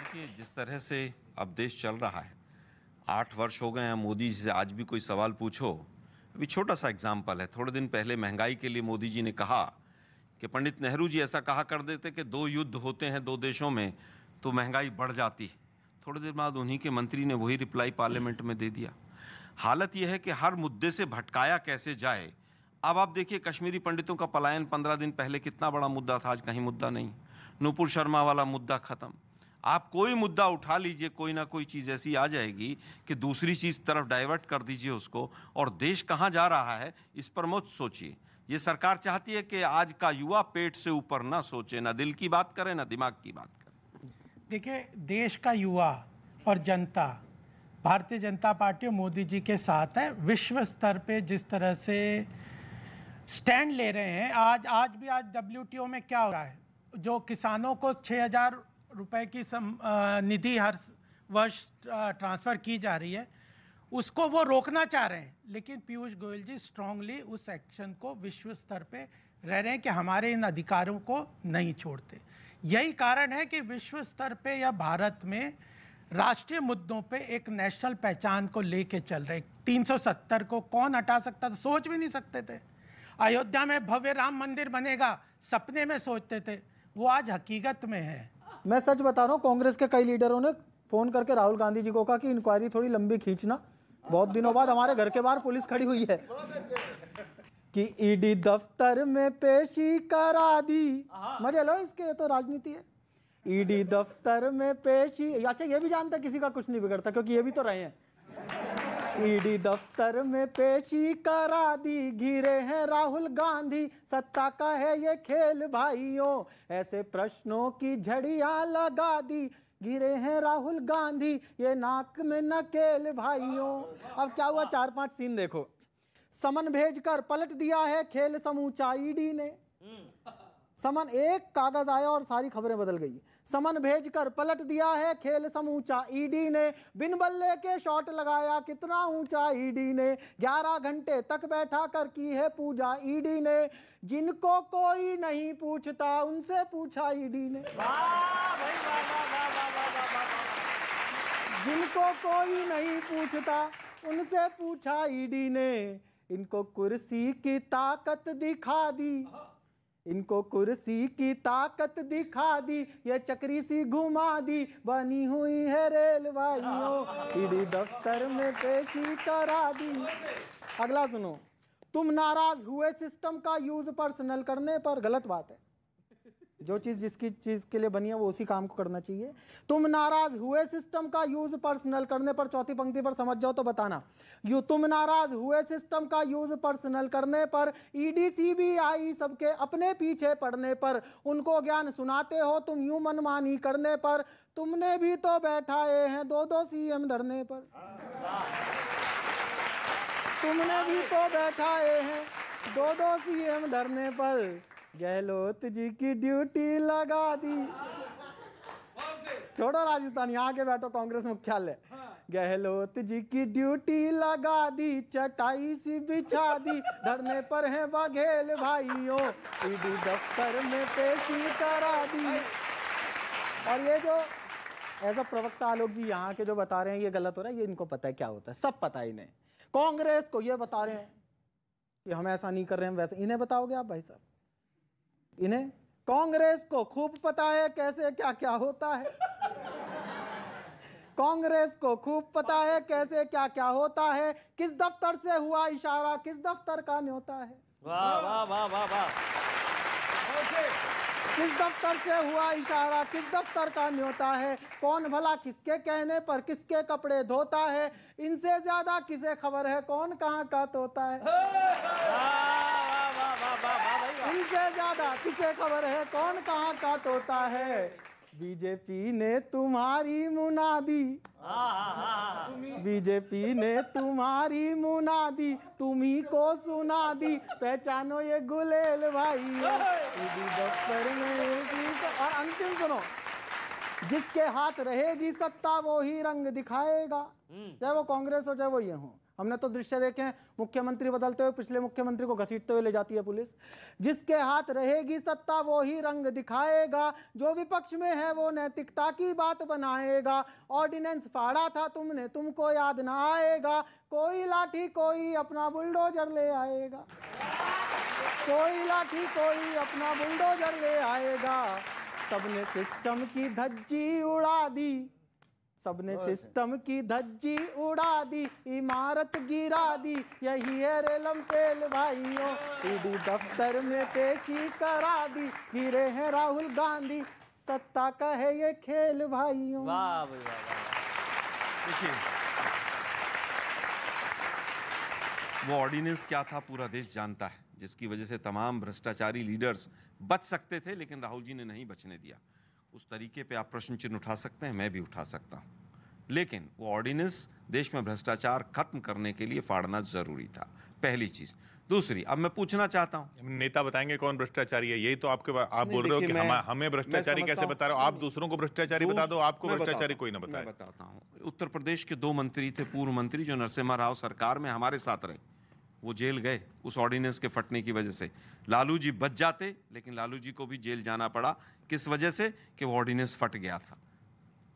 देखिए, जिस तरह से अब देश चल रहा है, 8 वर्ष हो गए हैं मोदी जी से, आज भी कोई सवाल पूछो। अभी छोटा सा एग्जाम्पल है, थोड़े दिन पहले महंगाई के लिए मोदी जी ने कहा कि पंडित नेहरू जी ऐसा कहा कर देते कि 2 युद्ध होते हैं 2 देशों में तो महंगाई बढ़ जाती है। थोड़ी देर बाद उन्हीं के मंत्री ने वही रिप्लाई पार्लियामेंट में दे दिया। हालत यह है कि हर मुद्दे से भटकाया कैसे जाए। अब आप देखिए, कश्मीरी पंडितों का पलायन 15 दिन पहले कितना बड़ा मुद्दा था, आज कहीं मुद्दा नहीं। नूपुर शर्मा वाला मुद्दा खत्म। आप कोई मुद्दा उठा लीजिए, कोई ना कोई चीज़ ऐसी आ जाएगी कि दूसरी चीज़ तरफ डाइवर्ट कर दीजिए उसको, और देश कहाँ जा रहा है इस पर मत सोचिए। ये सरकार चाहती है कि आज का युवा पेट से ऊपर ना सोचे, ना दिल की बात करे, ना दिमाग की बात करे। देखिए, देश का युवा और जनता भारतीय जनता पार्टी और मोदी जी के साथ है। विश्व स्तर पे जिस तरह से स्टैंड ले रहे हैं, आज WTO में क्या हो रहा है, जो किसानों को 6,000 रुपए की निधि हर वर्ष ट्रांसफ़र की जा रही है, उसको वो रोकना चाह रहे हैं। लेकिन पीयूष गोयल जी स्ट्रांगली उस एक्शन को विश्व स्तर पे रह रहे हैं कि हमारे इन अधिकारों को नहीं छोड़ते। यही कारण है कि विश्व स्तर पे या भारत में राष्ट्रीय मुद्दों पे एक नेशनल पहचान को लेके चल रहे। 370 को कौन हटा सकता था, सोच भी नहीं सकते थे। अयोध्या में भव्य राम मंदिर बनेगा, सपने में सोचते थे, वो आज हकीकत में है। मैं सच बता रहा हूँ, कांग्रेस के कई लीडरों ने फोन करके राहुल गांधी जी को कहा कि इंक्वायरी थोड़ी लंबी खींचना, बहुत दिनों बाद हमारे घर के बाहर पुलिस खड़ी हुई है कि ईडी दफ्तर में पेशी करा दी। मजे लो इसके, ये तो राजनीति है। ईडी दफ्तर में पेशी, अच्छा ये भी जानता किसी का कुछ नहीं बिगड़ता, क्योंकि ये भी तो रहे हैं। ईडी दफ्तर में पेशी करा दी, घिरे हैं राहुल गांधी, सत्ता का है ये खेल भाइयों, ऐसे प्रश्नों की झड़ियां लगा दी, घिरे हैं राहुल गांधी, ये नाक में नकेल भाइयों। अब क्या हुआ, 4-5 सीन देखो। समन भेजकर पलट दिया है खेल समूचा ईडी ने। समन, एक कागज आया और सारी खबरें बदल गई। समन भेजकर पलट दिया है खेल समूचा ईडी ने, बिन बल्ले के शॉट लगाया कितना ऊंचा ईडी ने, 11 घंटे तक बैठा कर की है पूजा ईडी ने, जिनको कोई नहीं पूछता उनसे पूछा ईडी ने। जिनको कोई नहीं पूछता उनसे पूछा ईडी ने, इनको कुर्सी की ताकत दिखा दी, इनको कुर्सी की ताकत दिखा दी, ये चक्री सी घुमा दी, बनी हुई है रेल भाइयों, ईडी दफ्तर में पेशी करा दी। अगला सुनो, तुम नाराज हुए सिस्टम का यूज पर्सनल करने पर, गलत बात है। जो चीज जिसकी चीज के लिए बनी है वो उसी काम को करना चाहिए। तुम नाराज हुए सिस्टम का यूज पर्सनल करने पर, चौथी पंक्ति पर समझ जाओ तो बताना। तुम नाराज हुए सिस्टम का यूज पर्सनल करने पर, ईडी सीबीआई सबके अपने पीछे पड़ने पर, उनको ज्ञान सुनाते हो तुम यूं मनमानी करने पर, तुमने भी तो बैठाए हैं 2-2 सीएम धरने पर, तुमने भी तो बैठाए हैं 2-2 सीएम धरने पर, गहलोत जी की ड्यूटी लगा दी। छोड़ो राजस्थान, यहाँ के बैठो कांग्रेस मुख्यालय। गहलोत जी की ड्यूटी लगा दी, चटाई सी बिछा दी, धरने पर है बघेल भाइयों, ईडी दफ्तर में पेशी करा दी। और ये जो ऐसा प्रवक्ता आलोक जी यहाँ के जो बता रहे हैं ये गलत हो रहा है, ये इनको पता है क्या होता है, सब पता है इन्हें। कांग्रेस को ये बता रहे हैं कि हम ऐसा नहीं कर रहे हैं, वैसे इन्हें बताओगे आप भाई साहब? इन्हें, कांग्रेस को खूब पता है कैसे क्या क्या होता है, कांग्रेस को खूब पता है कैसे क्या क्या होता है, किस दफ्तर से हुआ इशारा किस दफ्तर का न्योता है। वाह वाह वाह वाह वाह। किस दफ्तर से हुआ इशारा किस दफ्तर का न्योता है, कौन भला किसके कहने पर किसके कपड़े धोता है, इनसे ज्यादा किसे खबर है कौन कहाँ का तोता है, इनसे ज्यादा किसे खबर है कौन कहाँ का तोता है। बीजेपी ने तुम्हारी मुनादी, बीजेपी ने तुम्हारी मुनादी, तुम्ही को सुना दी, पहचानो ये गुलेल भाई, दफ्तर में। और अंतिम सुनो, जिसके हाथ रहेगी सत्ता वो ही रंग दिखाएगा, चाहे वो कांग्रेस हो चाहे वो ये हो। हमने तो दृश्य देखे हैं, मुख्यमंत्री बदलते हुए पिछले मुख्यमंत्री को घसीटते हुए ले जाती है पुलिस। जिसके हाथ रहेगी सत्ता वो ही रंग दिखाएगा, जो विपक्ष में है वो नैतिकता की बात बनाएगा। ऑर्डिनेंस फाड़ा था तुमने, तुमको याद ना आएगा, कोई लाठी कोई अपना बुलडोजर ले आएगा, कोई लाठी कोई अपना बुलडोजर ले आएगा। सबने सिस्टम की धज्जी उड़ा दी, सबने सिस्टम की धज्जी उड़ा दी, इमारत गिरा दी, यही है रे लंपेल भाइयों, ईडी दफ्तर में पेशी करा दी, गिरे हैं राहुल गांधी, सत्ता का है ये खेल भाइयों। वाह भाई वाह। देखिए, वो ऑर्डिनेंस क्या था पूरा देश जानता है, जिसकी वजह से तमाम भ्रष्टाचारी लीडर्स बच सकते थे, लेकिन राहुल जी ने नहीं बचने दिया। उस तरीके पे आप प्रश्न चिन्ह उठा सकते हैं, मैं भी उठा सकता हूं, लेकिन वो ऑर्डिनेंस देश में भ्रष्टाचार खत्म करने के लिए फाड़ना जरूरी था, पहली चीज। दूसरी, अब मैं पूछना चाहता हूं, नेता बताएंगे कौन भ्रष्टाचारी है, यही तो आप बोल रहे हो कि हमें भ्रष्टाचारी कैसे बता रहे हो आप, दूसरों को भ्रष्टाचारी बता दो, आपको भ्रष्टाचारी कोई ना बताए। मैं बताता हूं, उत्तर प्रदेश के 2 मंत्री थे, पूर्व मंत्री, जो नरसिम्हा राव सरकार में हमारे साथ रहे, वो जेल गए उस ऑर्डिनेंस के फटने की वजह से। लालू जी बच जाते, लेकिन लालू जी को भी जेल जाना पड़ा, किस वजह से? कि वो ऑर्डिनेंस फट गया था।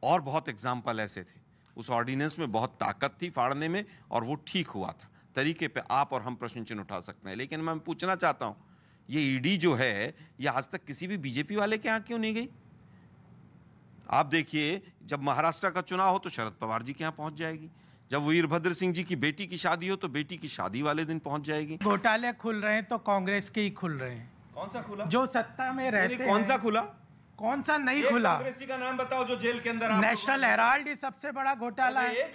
और बहुत एग्जाम्पल ऐसे थे, उस ऑर्डिनेंस में बहुत ताकत थी फाड़ने में, और वो ठीक हुआ था। तरीके पे आप और हम प्रश्न चिन्ह उठा सकते हैं, लेकिन मैं पूछना चाहता हूं, ये ईडी जो है, ये आज तक किसी भी बीजेपी वाले के यहाँ क्यों नहीं गई? आप देखिए, जब महाराष्ट्र का चुनाव हो तो शरद पवार जी के यहाँ पहुंच जाएगी, जब वीरभद्र सिंह जी की बेटी की शादी हो तो बेटी की शादी वाले दिन पहुंच जाएगी। घोटाले खुल रहे हैं तो कांग्रेस के ही खुल रहे हैं। कौन सा खुला? जो सत्ता में रहते हैं। कौन सा खुला? कौन सा नहीं खुला? कांग्रेसी का नाम बताओ जो जेल के अंदर। नेशनल हेराल्ड ही सबसे बड़ा घोटाला है।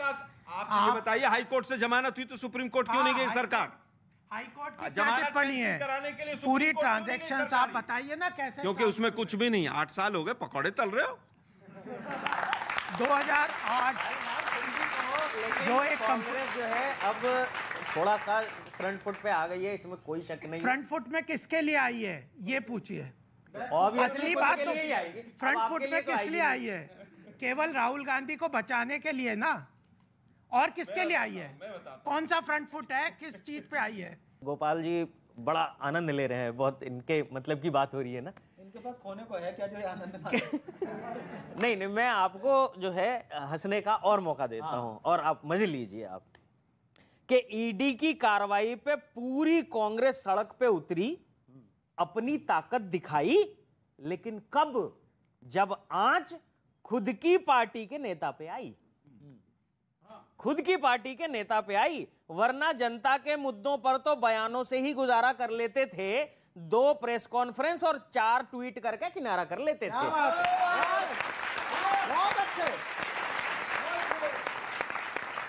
आप ये बताइए, हाई कोर्ट से जमानत हुई तो सुप्रीम कोर्ट क्यों नहीं गई सरकार? हाई कोर्ट की क्या टिप्पणी है? पूरी ट्रांजैक्शन आप बताइए ना कैसे? क्योंकि उसमें कुछ भी नहीं। 8 साल हो गए, पकौड़े तल रहे हो। 2008 जो एक कांग्रेस जो है अब थोड़ा सा फ्रंट फुट पे आ गई है, इसमें कोई शक नहीं। फ्रंट फुट में किसके लिए आई है ये पूछिए। असली बात तो फ्रंट फुट में किस लिए आई है? केवल राहुल गांधी को बचाने के लिए ना, और किसके लिए आई है? कौन सा फ्रंट फुट है, किस चीज पे आई है? गोपाल जी बड़ा आनंद ले रहे हैं, बहुत इनके मतलब की बात हो रही है ना। इनके पास खोने को है क्या जो ये आनंद नहीं, मैं आपको जो है हंसने का और मौका देता हूं, और आप मजे लीजिए आप कि ईडी की कार्रवाई पे पूरी कांग्रेस सड़क पे उतरी, अपनी ताकत दिखाई, लेकिन कब? जब आंच खुद की पार्टी के नेता पे आई, खुद की पार्टी के नेता पे आई, वरना जनता के मुद्दों पर तो बयानों से ही गुजारा कर लेते थे, 2 प्रेस कॉन्फ्रेंस और 4 ट्वीट करके किनारा कर लेते थे। बहुत अच्छे।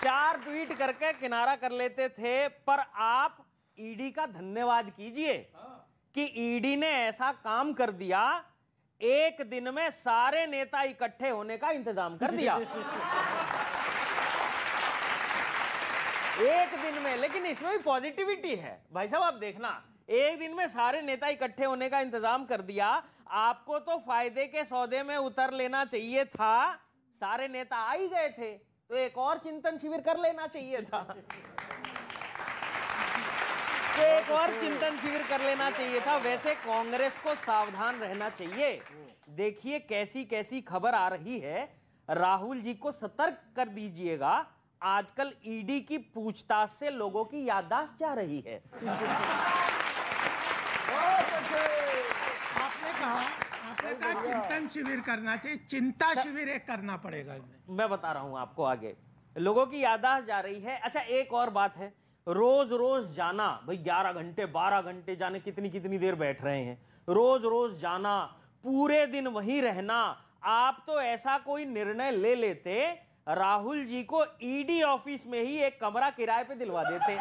4 ट्वीट करके किनारा कर लेते थे। पर आप ईडी का धन्यवाद कीजिए कि ईडी ने ऐसा काम कर दिया, एक दिन में सारे नेता इकट्ठे होने का इंतजाम कर दिया। एक दिन में। लेकिन इसमें भी पॉजिटिविटी है भाई साहब, आप देखना, एक दिन में सारे नेता इकट्ठे होने का इंतजाम कर दिया। आपको तो फायदे के सौदे में उतर लेना चाहिए था, सारे नेता आ ही गए थे तो एक और चिंतन शिविर कर लेना चाहिए था, तो एक और चिंतन शिविर कर लेना चाहिए था। वैसे कांग्रेस को सावधान रहना चाहिए। देखिए कैसी कैसी खबर आ रही है, राहुल जी को सतर्क कर दीजिएगा। आजकल ईडी की पूछताछ से लोगों की याददाश्त जा रही है। आपने कहा चिंतन शिविर करना चाहिए, चिंता शिविर एक करना पड़ेगा। मैं बता रहा हूं आपको आगे, लोगों की याददाश्त जा रही है। अच्छा एक और बात है, रोज रोज जाना, भाई 11 घंटे 12 घंटे जाने कितनी कितनी देर बैठ रहे हैं, रोज रोज जाना, पूरे दिन वहीं रहना। आप तो ऐसा कोई निर्णय ले लेते, राहुल जी को ईडी ऑफिस में ही एक कमरा किराए पे दिलवा देते।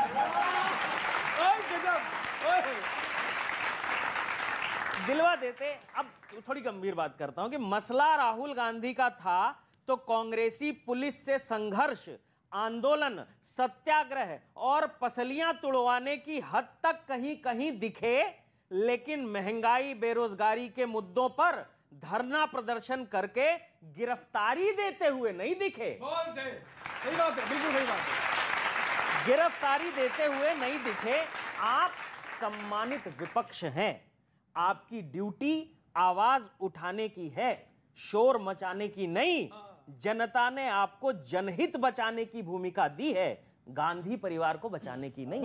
दिलवा देते। अब थोड़ी गंभीर बात करता हूं कि मसला राहुल गांधी का था तो कांग्रेसी पुलिस से संघर्ष, आंदोलन, सत्याग्रह और पसलियां तुड़वाने की हद तक कहीं कहीं दिखे, लेकिन महंगाई बेरोजगारी के मुद्दों पर धरना प्रदर्शन करके गिरफ्तारी देते हुए नहीं दिखे। सही बात है, बिल्कुल सही बात है। गिरफ्तारी देते हुए नहीं दिखे। आप सम्मानित विपक्ष हैं, आपकी ड्यूटी आवाज उठाने की है, शोर मचाने की नहीं। जनता ने आपको जनहित बचाने की भूमिका दी है, गांधी परिवार को बचाने की नहीं।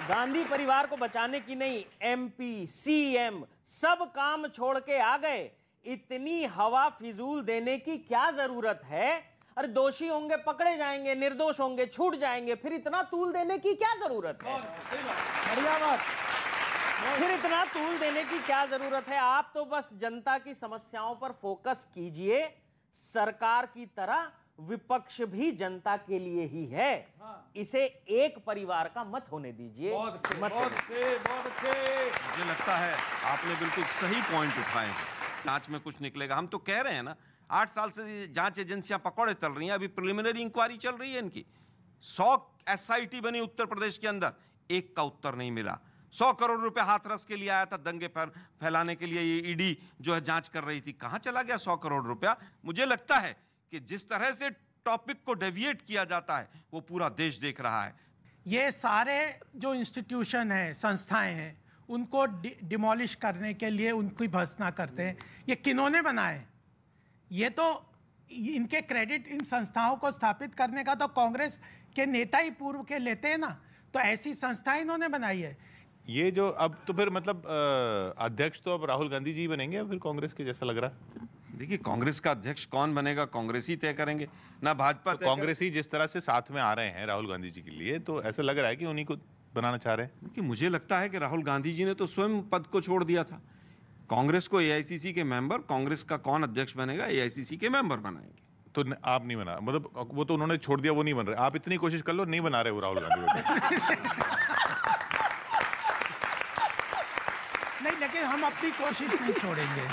गांधी परिवार को बचाने की नहीं। एमपी, सीएम सब काम छोड़ के आ गए। इतनी हवा फिजूल देने की क्या जरूरत है? अरे दोषी होंगे पकड़े जाएंगे, निर्दोष होंगे छूट जाएंगे, फिर इतना तूल देने की क्या जरूरत है? बढ़िया बात। फिर इतना तूल देने की क्या जरूरत है? आप तो बस जनता की समस्याओं पर फोकस कीजिए। सरकार की तरह विपक्ष भी जनता के लिए ही है। इसे एक परिवार का मत होने दीजिए। मुझे लगता है आपने बिल्कुल सही पॉइंट उठाए हैं। जांच में कुछ निकलेगा, हम तो कह रहे हैं ना, 8 साल से जांच एजेंसियां पकौड़े तल रही हैं, अभी प्रिलिमिनरी इंक्वायरी चल रही है इनकी। 100 एसआईटी बनी उत्तर प्रदेश के अंदर, एक का उत्तर नहीं मिला। 100 करोड़ रुपए हाथरस के लिए आया था, दंगे फैलाने के लिए ये ईडी जो है जांच कर रही थी, कहां चला गया 100 करोड़ रुपया? मुझे लगता है कि जिस तरह से टॉपिक को डेविएट किया जाता है वो पूरा देश देख रहा है। ये सारे जो इंस्टीट्यूशन हैं, संस्थाएं हैं, उनको डिमोलिश करने के लिए उनकी भर्त्सना करते हैं। ये किन्होंने बनाए? ये तो इनके क्रेडिट इन संस्थाओं को स्थापित करने का तो कांग्रेस के नेता ही पूर्व के लेते हैं ना। तो ऐसी संस्थाएं इन्होंने बनाई है। ये जो अब तो फिर मतलब अध्यक्ष तो अब राहुल गांधी जी बनेंगे फिर कांग्रेस के, जैसा लग रहा है। देखिए, कांग्रेस का अध्यक्ष कौन बनेगा कांग्रेस ही तय करेंगे, ना भाजपा। तो कांग्रेस ही जिस तरह से साथ में आ रहे हैं राहुल गांधी जी के लिए, तो ऐसा लग रहा है कि उन्हीं को बनाना चाह रहे हैं। देखिए, मुझे लगता है कि राहुल गांधी जी ने तो स्वयं पद को छोड़ दिया था। कांग्रेस को एआईसीसी के मेंबर, कांग्रेस का कौन अध्यक्ष बनेगा? एआईसीसी के मेंबर बनाएंगे। तो आप नहीं बना, मतलब वो तो उन्होंने छोड़ दिया, वो नहीं बन रहे। आप इतनी कोशिश कर लो, नहीं बना रहे वो राहुल गांधी। नहीं, लेकिन हम अपनी कोशिश नहीं छोड़ेंगे।